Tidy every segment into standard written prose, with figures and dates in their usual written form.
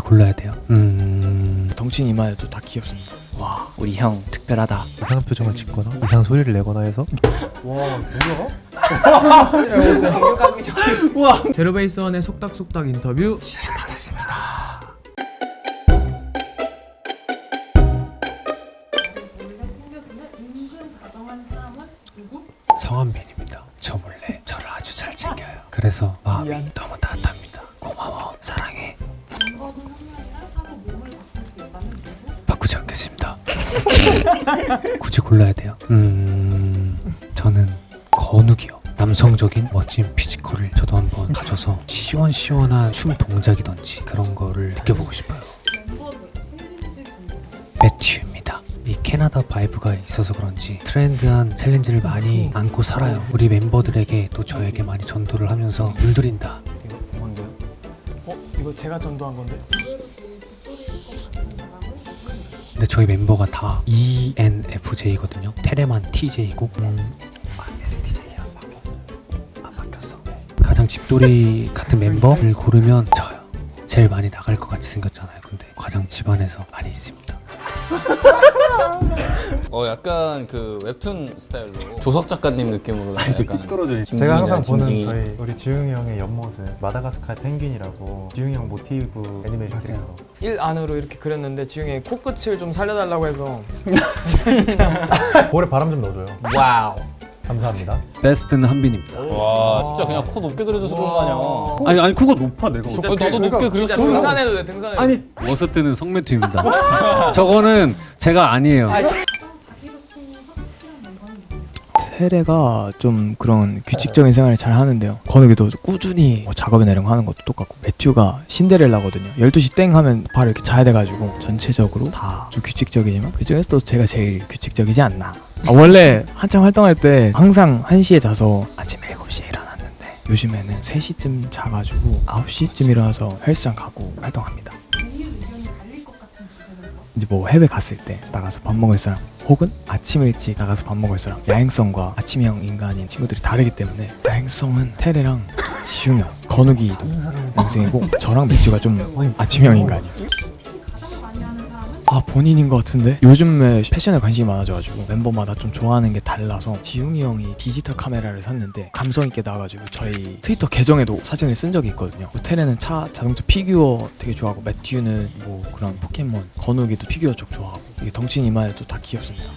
골라야 돼요. 덩치는 이마에도 다 귀엽습니다. 와, 우리 형 특별하다. 이상한 표정을 짓거나 이상한 소리를 내거나 해서 와 뭐야? 제로베이스원의 속닥속닥 인터뷰 시작하겠습니다. 성한빈입니다. 저 몰래 저를 아주 잘 챙겨요. 그래서 마음이 너무 따뜻합니다. 고마워, 사랑해. 바꾸지 않겠습니다. 굳이 골라야 돼요. 저는 건욱이요. 남성적인 멋진 피지컬을 저도 한번 가져서 시원시원한 춤 동작이던지 그런 거를 느껴보고 싶어요. 매튜입니다. 이 캐나다 바이브가 있어서 그런지 트렌드한 챌린지를 많이 안고 살아요. 우리 멤버들에게 또 저에게 많이 전도를 하면서 물들인다. 이거 뭔데요? 이거 제가 전도한 건데? 근데 저희 멤버가 다 ENFJ거든요. 테레만 TJ고 STJ야. 바뀌었어. 가장 집돌이 같은 멤버를 고르면 저요. 제일 많이 나갈 것 같이 생겼잖아요. 근데 가장 집안에서 많이 있습니다. 약간 그 웹툰 스타일로 조석 작가님 느낌으로 약간 떨어져. 제가 항상 보는 저희 우리 지웅이 형의 옆모습 마다가스카 펭귄이라고 지웅이 형 모티브 애니메이션 찍어서 일 안으로 이렇게 그렸는데 지웅이 코끝을 좀 살려달라고 해서 볼에 바람 좀 넣어줘요. 와우. 감사합니다. 베스트는 한빈입니다. 와 진짜 그냥 코 높게 그려줘서 그런 거 아니야. 아니 그거 높아 내가. 나도 높게 그렸어. 등산해도 돼, 등산해도 돼. 워스트는 성매튜입니다. 저거는 제가 아니에요. 세레가 좀 그런 규칙적인 생활을 잘 하는데요. 건욱이도 꾸준히 작업에 내려가는 것도 똑같고, 매튜가 신데렐라거든요. 12시 땡 하면 바로 이렇게 자야 돼가지고 전체적으로 다 좀 규칙적이지만 그중에서도 제가 제일 규칙적이지 않나. 원래 한창 활동할 때 항상 1시에 자서 아침 7시에 일어났는데 요즘에는 3시쯤 자가지고 9시쯤 일어나서 헬스장 가고 활동합니다. 이제 뭐 해외 갔을 때 나가서 밥 먹을 사람, 혹은 아침 일찍 나가서 밥 먹을 사람, 야행성과 아침형 인간인 친구들이 다르기 때문에 야행성은 테레랑 지웅 형, 건욱이도 야행성이고 저랑 매튜가 좀 아침형 인간이에요. 본인인 것 같은데? 요즘에 패션에 관심이 많아져가지고 멤버마다 좀 좋아하는 게 달라서 지웅이 형이 디지털 카메라를 샀는데 감성 있게 나와가지고 저희 트위터 계정에도 사진을 쓴 적이 있거든요. 테레는 자동차 피규어 되게 좋아하고, 매튜는 뭐 그런 포켓몬, 건욱이도 피규어 쪽 좋아하고, 이게 덩치는 이마에도 다 귀엽습니다.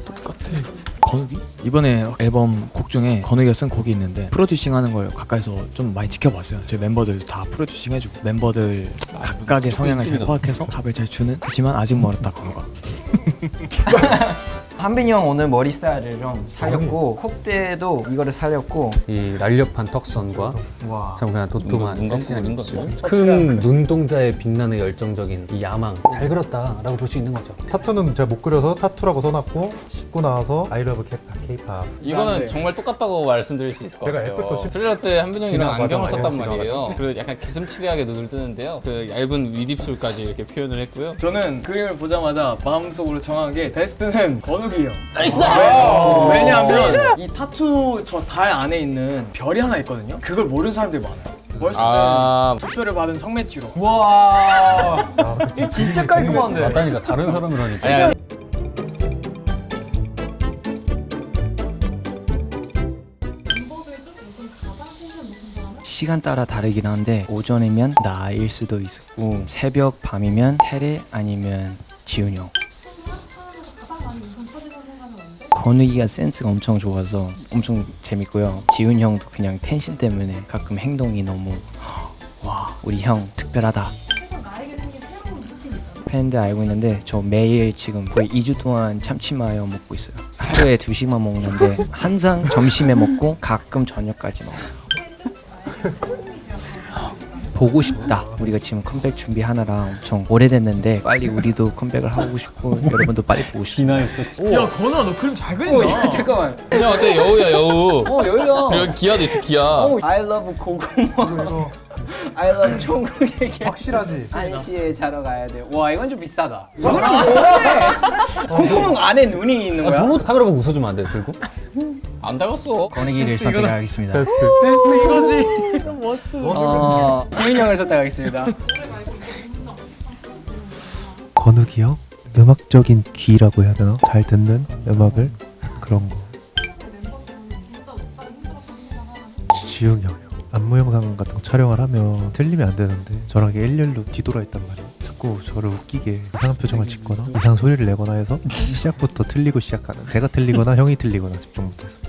똑같아. 건욱이? 이번에 앨범 곡 중에 건욱이가 쓴 곡이 있는데 프로듀싱 하는 걸 가까이서 좀 많이 지켜봤어요. 저희 멤버들 다 프로듀싱 해주고 멤버들 각각의 성향을 잘 파악해서 답을 잘 주는, 하지만 아직 멀었다 건우가. 한빈이 형 오늘 머리 스타일을 좀 살렸고, 콧대도 이거를 살렸고, 이 날렵한 턱선과 와, 참 그냥 도톰한 눈 감고 섹시한 눈 입술, 감고. 큰 눈동자에 빛나는 열정적인 이 야망, 잘 그렸다라고 볼 수 있는 거죠. 타투는 제가 못 그려서 타투라고 써놨고 씻고 나와서 I love K-pop. 이거는 정말 똑같다고 말씀드릴 수 있을 것 제가 같아요. F도 트레일러 때 한빈 형이랑 맞아, 안경을 맞아. 썼단 말이에요. 그리고 약간 개슴치레하게 눈을 뜨는데요. 그 얇은 윗입술까지 이렇게 표현을 했고요. 저는 그림을 보자마자 마음속으로 정한 게 베스트는 건욱이에요. 나이스! 왜냐하면 이 타투 저 달 안에 있는 별이 하나 있거든요. 그걸 모르는 사람들이 많아요. 벌써 투표를 받은 성매튜로. 와, 이 진짜 깔끔한데. 맞다니까 다른 사람을 하니까. 아니, 시간 따라 다르긴 한데 오전이면 나일 수도 있고, 새벽 밤이면 테레 아니면 지훈 형. 건욱이가 센스가 엄청 좋아서 엄청 재밌고요. 지훈 형도 그냥 텐션 때문에 가끔 행동이 너무 와, 우리 형 특별하다. 팬들 알고 있는데 저 매일 지금 거의 2주 동안 참치마요 먹고 있어요. 하루에 2식만 먹는데 항상 점심에 먹고 가끔 저녁까지 먹어요. 보고 싶다. 우리가 지금 컴백 준비하느라 엄청 오래됐는데 빨리 우리도 컴백을 하고 싶고 여러분도 빨리 보고 싶어요. 야, 건우야, 너 그림 잘 그린다. 잠깐만. 그냥 어때? 여우야 여우. 여기가. 그리고 기아도 있어 기아. I love 고구마. I love 총국에게 확실하지? 1시에 자러 가야 돼. 와 이건 좀 비싸다. 이거는 뭐해? 콧구멍 안에 눈이 있는 거야? 너무 카메라 보고 웃어주면 안 돼요, 들고? 안 닮았어. 권익이를 선택하겠습니다. 베스트. 지훈이 형을 선택하겠습니다. 건욱이 형? 음악적인 귀라고 해야 되나? 잘 듣는 음악을 그런 거. 지웅이 형이요. 안무 영상 같은 거 촬영을 하면 틀리면 안 되는데 저랑 이게 일렬로 뒤돌아 있단 말이에요. 자꾸 저를 웃기게 이상한 표정을 짓거나 이상한 소리를 내거나 해서 시작부터 틀리고 시작하는, 제가 틀리거나 형이 틀리거나 집중 못해서.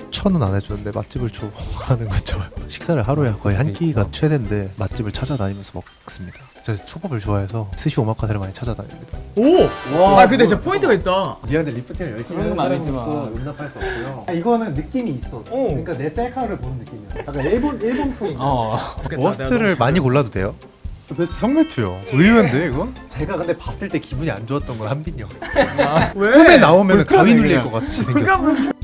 추천은 안 해주는데 맛집을 좋아하는 건 좋아요. 식사를 하루에 거의 한 끼가 최대인데 맛집을 찾아다니면서 먹습니다. 제가 초밥을 좋아해서 스시 오마카세를 많이 찾아다닙니다. 오! 아 근데 진짜 포인트가 있다. 미안한데 리프팅을 열심히 그런 건 하는 아니지만. 사람으로서 용납할 수 없고요. 이거는 느낌이 있어. 그러니까 내 셀카를 보는 느낌이야. 약간 일본 풍. 워스트를 많이 골라도 돼요? 베스트 성매튜요. 의외인데 이건? 제가 근데 봤을 때 기분이 안 좋았던 건 한빈이 형. 왜? 꿈에 나오면 가위 불편해, 눌릴 그냥. 것 같이 생겼어.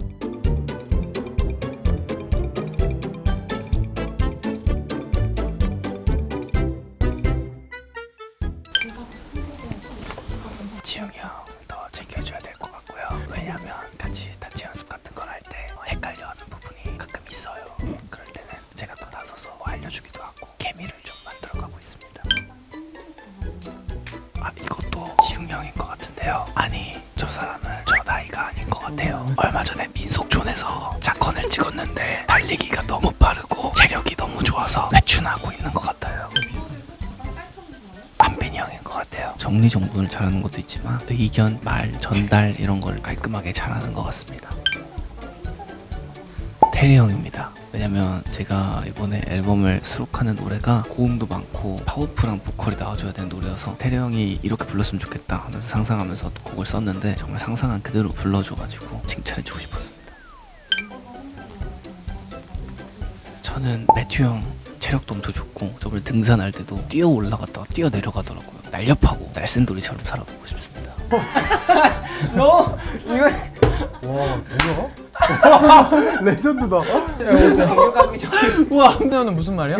지웅이 형 더 챙겨줘야 될 것 같고요. 왜냐면 같이 단체 연습 같은 걸 할 때 헷갈려하는 부분이 가끔 있어요. 그럴 때는 제가 또 나서서 알려주기도 하고 케미를 좀 만들어가고 있습니다. 아 이것도 지웅 형인 것 같은데요. 아니 저 사람은 저 나이가 아닌 것 같아요. 얼마 전에 민속촌에서 자컨을 찍었는데 달리기가 너무 빠르고 체력이 너무 좋아서 회춘하고 있는 것 같아요. 한빈이 형인 것 같아요. 정리정돈을 잘하는 것도 있지만 의견, 말, 전달 이런 걸 깔끔하게 잘하는 것 같습니다. 테리 형입니다. 왜냐면 제가 이번에 앨범을 수록하는 노래가 고음도 많고 파워풀한 보컬이 나와줘야 되는 노래여서 테리 형이 이렇게 불렀으면 좋겠다 하면서 상상하면서 곡을 썼는데 정말 상상한 그대로 불러줘가지고 칭찬해주고 싶었습니다. 저는 매튜 형 체력도 엄청 좋고 저번에 등산할 때도 뛰어 올라갔다가 뛰어 내려가더라고요. 날렵하고 날쌘돌이처럼 살아보고 싶습니다. 너 이거 와, 뭐야? 레전드다. 공격하기 전에. 우와 한편은 무슨 말이야?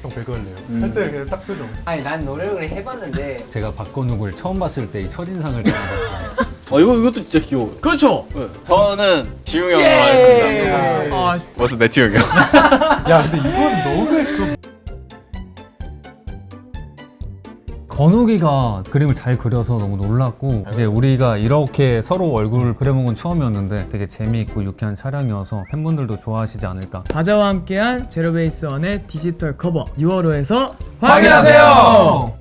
형 배그할래요. 할때 그냥 딱 표정. 아니 난 노력을 해봤는데 제가 박건욱을 처음 봤을 때 이 첫인상을 받았어요. 이것도 진짜 귀여워. 그렇죠. 저는 지웅 형으로 하겠습니다. 아 벌써 매튜 형이요. 야, 근데 이건 너무했어. 건욱이가 그림을 잘 그려서 너무 놀랐고 이제 우리가 이렇게 서로 얼굴을 그려본 건 처음이었는데 되게 재미있고 유쾌한 촬영이어서 팬분들도 좋아하시지 않을까. 다자와 함께한 제로베이스 원의 디지털 커버 6월호에서 확인하세요!